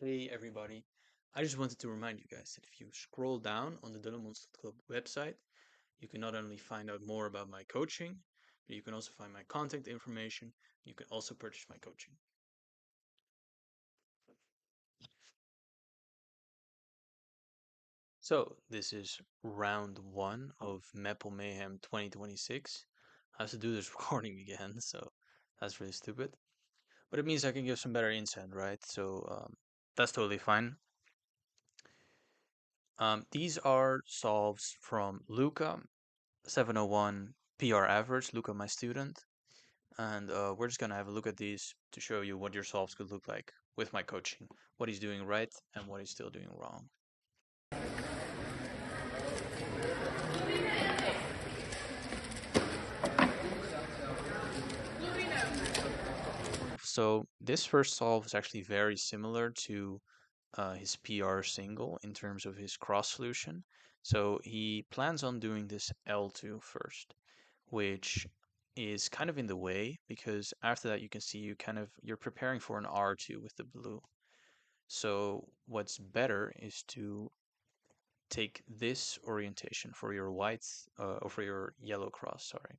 Hey everybody. I just wanted to remind you guys that if you scroll down on the Club website, you can not only find out more about my coaching, but you can also find my contact information. You can also purchase my coaching. So, this is round one of Maple Mayhem 2026. I have to do this recording again, so that's really stupid. But it means I can give some better insight, right? So, that's totally fine. These are solves from Luca, 701 PR average, Luca, my student. And we're just going to have a look at these to show you what your solves could look like with my coaching, what he's doing right and what he's still doing wrong. So this first solve is actually very similar to his PR single in terms of his cross solution. So he plans on doing this L2 first, which is kind of in the way because after that you can see you're preparing for an R2 with the blue. So what's better is to take this orientation for your white or for your yellow cross, sorry,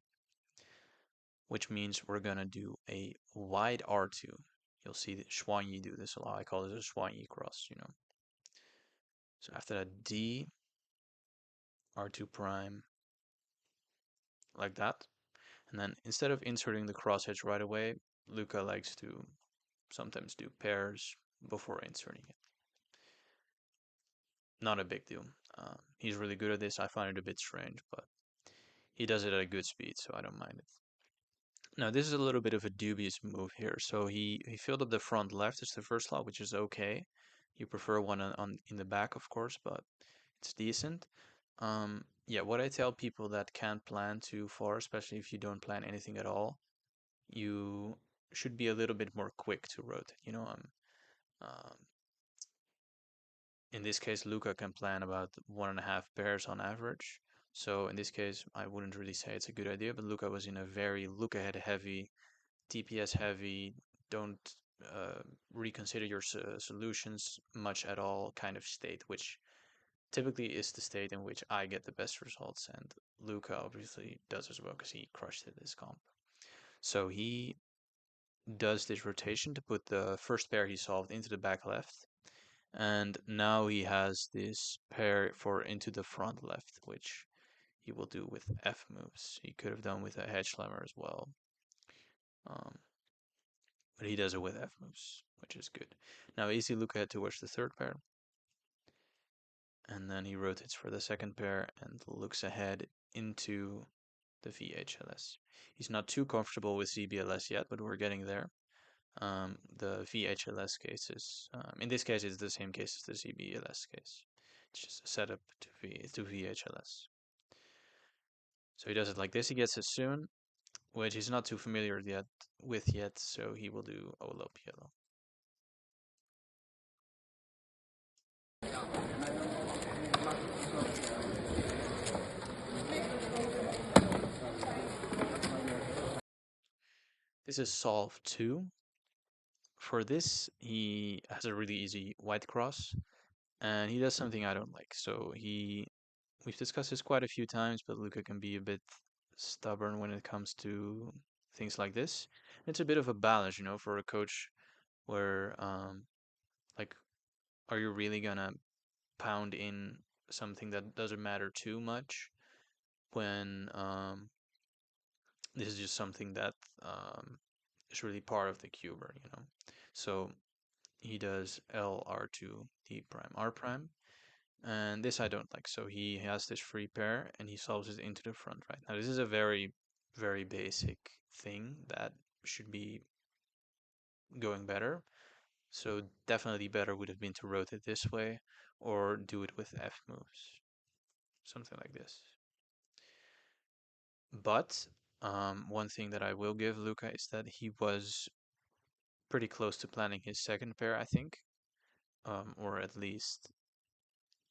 which means we're gonna do a wide R2. You'll see that Schwanyi do this a lot. I call it a Schwanyi cross. So after that, D, R2 prime, like that. And then instead of inserting the crosshatch right away, Luca likes to sometimes do pairs before inserting it. Not a big deal. He's really good at this. I find it a bit strange, but he does it at a good speed, so I don't mind it. Now this is a little bit of a dubious move here. So he filled up the front left as the first slot, which is okay. You prefer one on in the back, of course, but it's decent. Yeah, what I tell people that can't plan too far, especially if you don't plan anything at all, you should be a little bit more quick to rotate. Um, in this case, Luca can plan about 1.5 pairs on average. So in this case, I wouldn't really say it's a good idea, but Luca was in a very look ahead heavy, TPS heavy, don't uh, reconsider your solutions much at all kind of state, which typically is the state in which I get the best results. And Luca obviously does as well because he crushed it this comp. So he does this rotation to put the first pair he solved into the back left. And now he has this pair for into the front left, which he will do with F moves. He could have done with a hedge slammer as well. Um, but he does it with F moves, which is good. Now easy look ahead towards the third pair. And then he rotates for the second pair and looks ahead into the VHLS. He's not too comfortable with ZBLS yet, but we're getting there. The VHLS cases, in this case, it's the same case as the ZBLS case. It's just a setup to VHLS. So he does it like this. He gets it soon, which he's not too familiar yet, so he will do Olop yellow. This is solve 2. For this, he has a really easy white cross, and he does something I don't like. We've discussed this quite a few times, but Luca can be a bit stubborn when it comes to things like this. It's a bit of a balance, for a coach where, like, are you really gonna pound in something that doesn't matter too much when this is just something that is really part of the cuber. So he does L R2 D prime R prime, and this I don't like. So he has this free pair and he solves it into the front right. Now this is a very, very basic thing that should be going better. So definitely better would have been to rotate this way or do it with F moves. Something like this. But one thing that I will give Luca is that he was pretty close to planning his second pair, I think. Or at least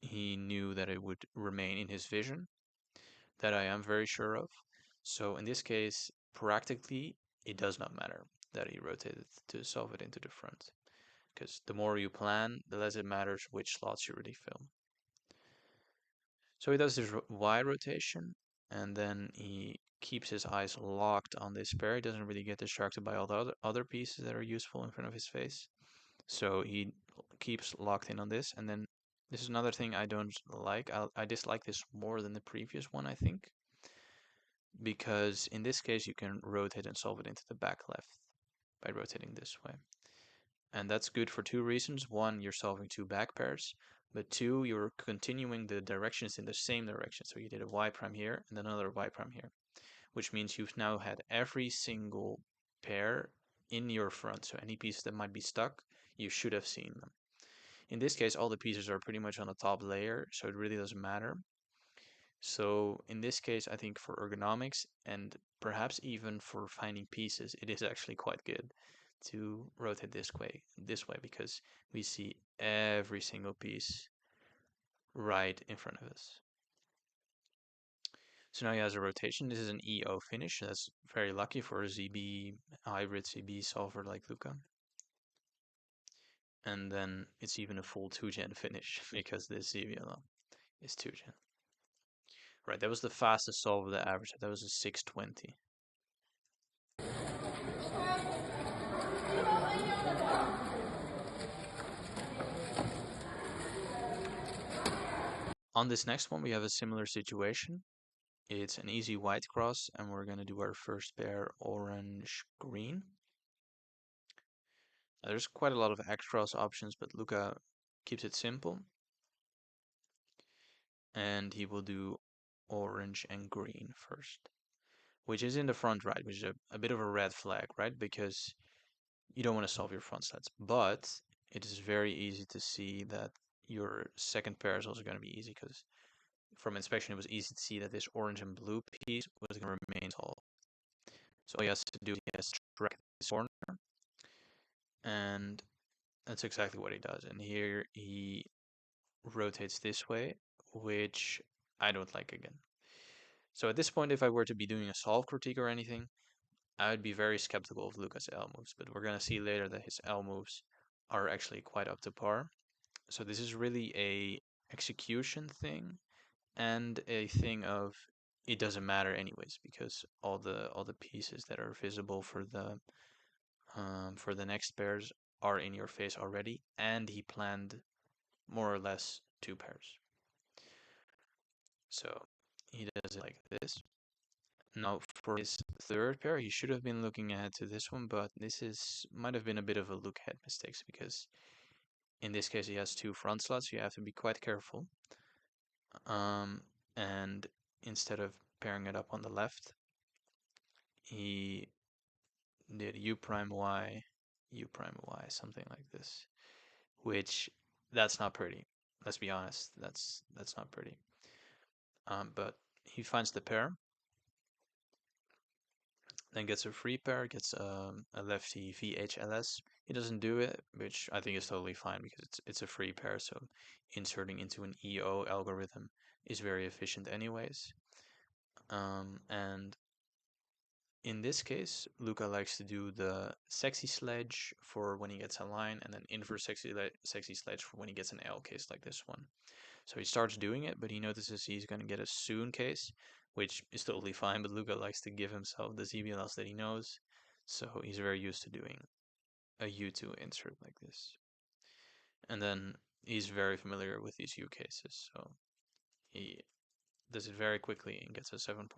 he knew that it would remain in his vision. That I am very sure of. So in this case, practically, it does not matter that he rotated to solve it into the front because the more you plan, the less it matters which slots you really fill. So he does his Y rotation, and then he keeps his eyes locked on this pair. He doesn't really get distracted by all the other pieces that are useful in front of his face. So he keeps locked in on this, and then this is another thing I don't like. I dislike this more than the previous one, I think, because in this case you can rotate and solve it into the back left by rotating this way. And that's good for two reasons. One, you're solving two back pairs, but two, you're continuing the directions in the same direction. So you did a y prime here and another y prime here, which means you've now had every single pair in your front. So any pieces that might be stuck, you should have seen them. In this case, all the pieces are pretty much on the top layer, so it really doesn't matter. So in this case, I think for ergonomics and perhaps even for finding pieces, it is actually quite good to rotate this way because we see every single piece right in front of us. So now he has a rotation. This is an EO finish. That's very lucky for a ZB hybrid ZB solver like Luca. And then it's even a full 2-gen finish because this ZBLL is 2-gen. Right, that was the fastest solve of the average. That was a 620. On this next one, we have a similar situation. It's an easy white cross, and we're going to do our first pair orange-green. There's quite a lot of X-cross options, but Luca keeps it simple. And he will do orange and green first, which is in the front right, which is a bit of a red flag, right? Because you don't want to solve your front sleds, but it is very easy to see that your second pair is also going to be easy because from inspection, it was easy to see that this orange and blue piece was going to remain solved. So all he has to do is he has to track this corner, and that's exactly what he does. And here he rotates this way, which I don't like again. So at this point, if I were to be doing a solve critique or anything, I would be very skeptical of Luca's L moves, but we're going to see later that his L moves are actually quite up to par. So this is really a execution thing and a thing of it doesn't matter anyways because all the pieces that are visible for the next pairs are in your face already, and he planned more or less two pairs. So he does it like this. Now for his third pair, he should have been looking ahead to this one, but this is might have been a bit of a look ahead mistakes because in this case he has two front slots. You have to be quite careful. And instead of pairing it up on the left, he did u prime y, something like this, which that's not pretty. Let's be honest, that's not pretty. But he finds the pair, then gets a free pair, gets a lefty VHLS. He doesn't do it, which I think is totally fine because it's a free pair, so inserting into an EO algorithm is very efficient anyways. And in this case, Luca likes to do the sexy sledge for when he gets a line, and then inverse sexy sledge for when he gets an L case like this one. So he starts doing it, but he notices he's going to get a soon case, which is totally fine, but Luca likes to give himself the ZBLs that he knows, so he's very used to doing a U2 insert like this. And then he's very familiar with these U cases, so he does it very quickly and gets a 7.3.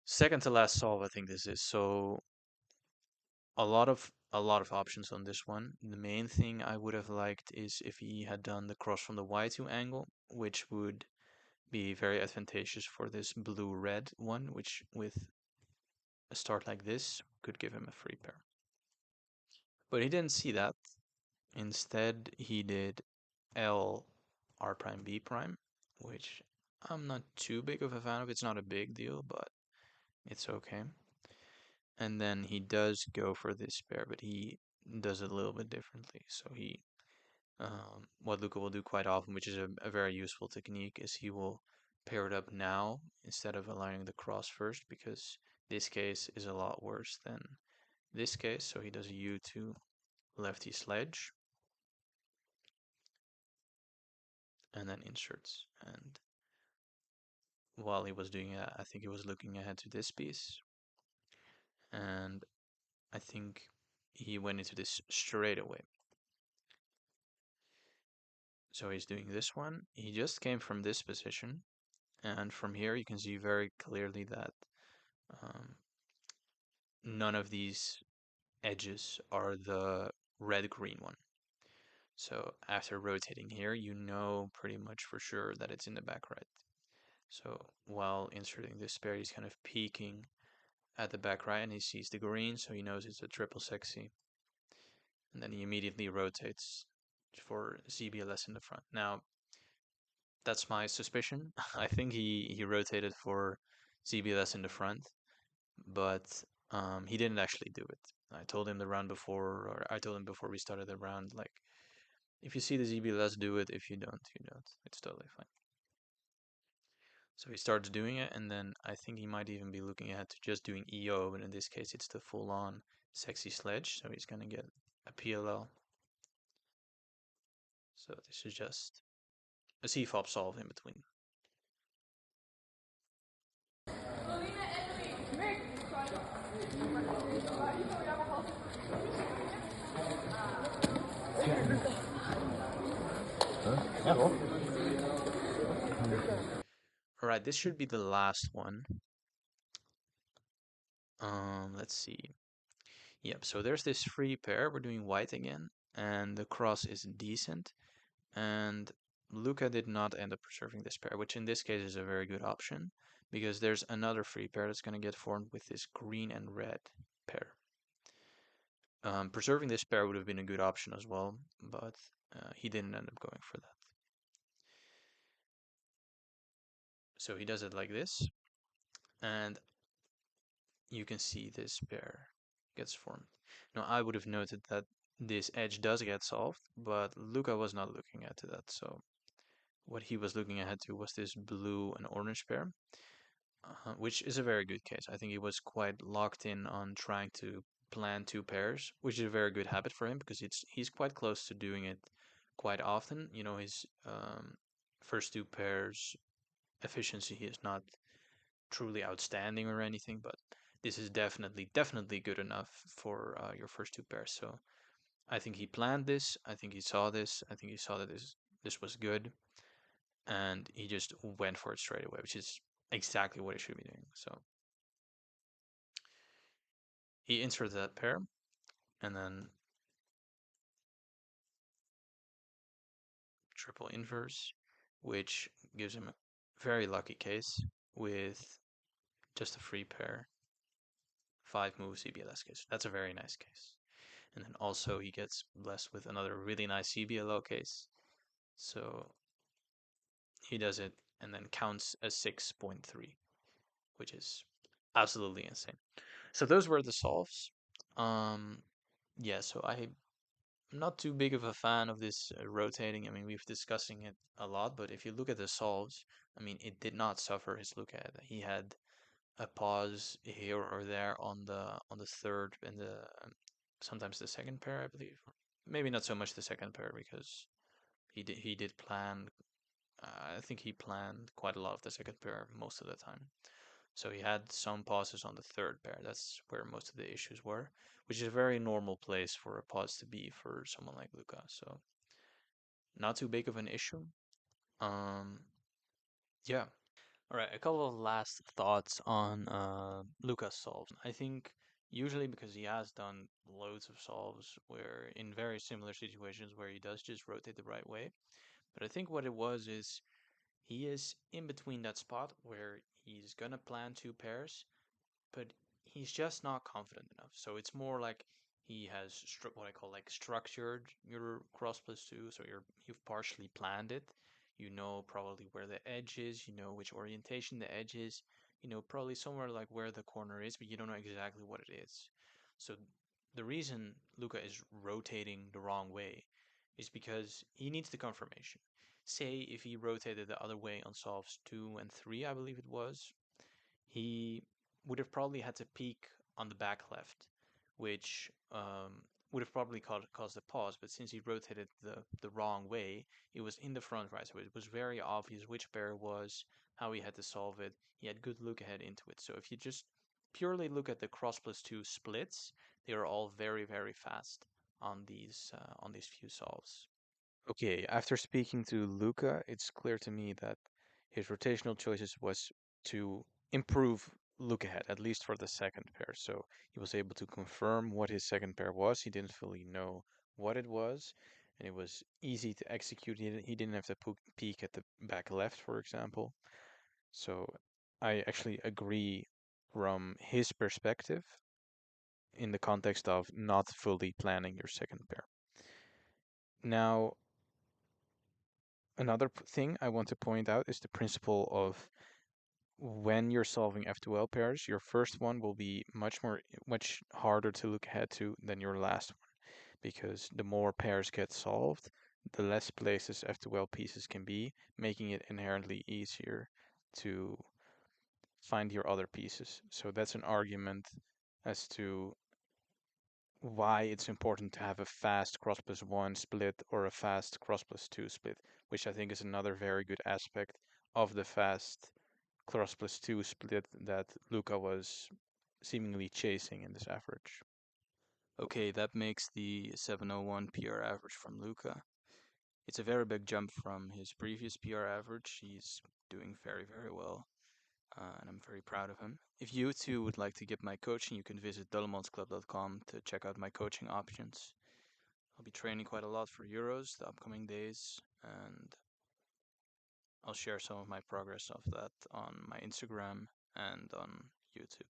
Second to last solve, I think this is. So a lot of options on this one. The main thing I would have liked is if he had done the cross from the Y2 angle, which would be very advantageous for this blue-red one, which with a start like this could give him a free pair. But he didn't see that. Instead, he did L R prime B prime, which I'm not too big of a fan of. It's not a big deal, but it's okay. And then he does go for this pair, but he does it a little bit differently. So he What Luca will do quite often, which is a very useful technique, is he will pair it up now instead of aligning the cross first, because this case is a lot worse than this case. So he does a U2 lefty sledge and then inserts. And while he was doing that, I think he was looking ahead to this piece. And I think he went into this straight away. So he's doing this one. He just came from this position. And from here, you can see very clearly that um, none of these edges are the red-green one. So after rotating here, you know pretty much for sure that it's in the back right. So while inserting this pair, he's kind of peeking at the back right and he sees the green, so he knows it's a triple sexy. And then he immediately rotates for ZBLS in the front. Now, that's my suspicion. I think he rotated for ZBLS in the front, but he didn't actually do it. I told him the round before, or I told him before we started the round, like, if you see the ZBLS, do it. If you don't, you don't. It's totally fine. So he starts doing it, and then I think he might even be looking ahead to just doing EO, but in this case, it's the full-on sexy sledge, so he's gonna get a PLL. So this is just a CFOP solve in between. All right, this should be the last one. Let's see. Yep, so there's this free pair. We're doing white again, and the cross is decent. And Luca did not end up preserving this pair, which in this case is a very good option, because there's another free pair that's going to get formed with this green and red pair. Preserving this pair would have been a good option as well, but he didn't end up going for that. So he does it like this, and you can see this pair gets formed. Now I would have noted that this edge does get solved, but Luca was not looking at that, so what he was looking ahead to was this blue and orange pair, which is a very good case. I think he was quite locked in on trying to plan two pairs, which is a very good habit for him because he's quite close to doing it quite often. You know, his first two pairs efficiency is not truly outstanding or anything, but this is definitely good enough for your first two pairs. So I think he planned this. I think he saw this. I think he saw that this was good, and he just went for it straight away, which is exactly what he should be doing. So he inserted that pair, and then triple inverse, which gives him a very lucky case with just a free pair, 5 moves CBLS case. That's a very nice case. And then also he gets blessed with another really nice CBLO case. So he does it and then counts as 6.3, which is absolutely insane. So those were the solves. Um, yeah, so I'm not too big of a fan of this rotating. I mean, we've discussing it a lot, but if you look at the solves, I mean, it did not suffer his look at it. He had a pause here or there on the third and the sometimes the second pair, I believe. Maybe not so much the second pair because he did plan. I think he planned quite a lot of the second pair most of the time. So he had some pauses on the third pair. That's where most of the issues were, which is a very normal place for a pause to be for someone like Luca. So not too big of an issue. Um, yeah. All right. A couple of last thoughts on Luca's solves. I think usually because he has done loads of solves where in very similar situations where he does just rotate the right way. But I think what it was is he is in between that spot where he's gonna plan two pairs, but he's just not confident enough. So it's more like he has what I call like structured your cross plus two. So you've partially planned it. You know probably where the edge is. You know which orientation the edge is. You know probably somewhere like where the corner is, but you don't know exactly what it is. So the reason Luca is rotating the wrong way is because he needs the confirmation. Say if he rotated the other way on solves 2 and 3, I believe it was, he would have probably had to peek on the back left, which would have probably caused a pause. But since he rotated the wrong way, it was in the front right. So it was very obvious which pair it was, how he had to solve it. He had good look ahead into it. So if you just purely look at the cross plus two splits, they are all very, very fast on these few solves. Okay, after speaking to Luca, it's clear to me that his rotational choices was to improve look ahead, at least for the second pair. So he was able to confirm what his second pair was. He didn't fully know what it was, and it was easy to execute. He didn't have to peek at the back left, for example. So I actually agree from his perspective in the context of not fully planning your second pair. Now, another thing I want to point out is the principle of when you're solving F2L pairs, your first one will be much harder to look ahead to than your last one, because the more pairs get solved, the less places F2L pieces can be, making it inherently easier to find your other pieces. So that's an argument as to why it's important to have a fast cross plus one split or a fast cross plus two split, which I think is another very good aspect of the fast cross plus two split that Luca was seemingly chasing in this average. Okay, that makes the 701 PR average from Luca. It's a very big jump from his previous PR average. He's doing very, very well, and I'm very proud of him. If you too would like to get my coaching, you can visit dolomontsclub.com to check out my coaching options. I'll be training quite a lot for Euros the upcoming days, and I'll share some of my progress of that on my Instagram and on YouTube.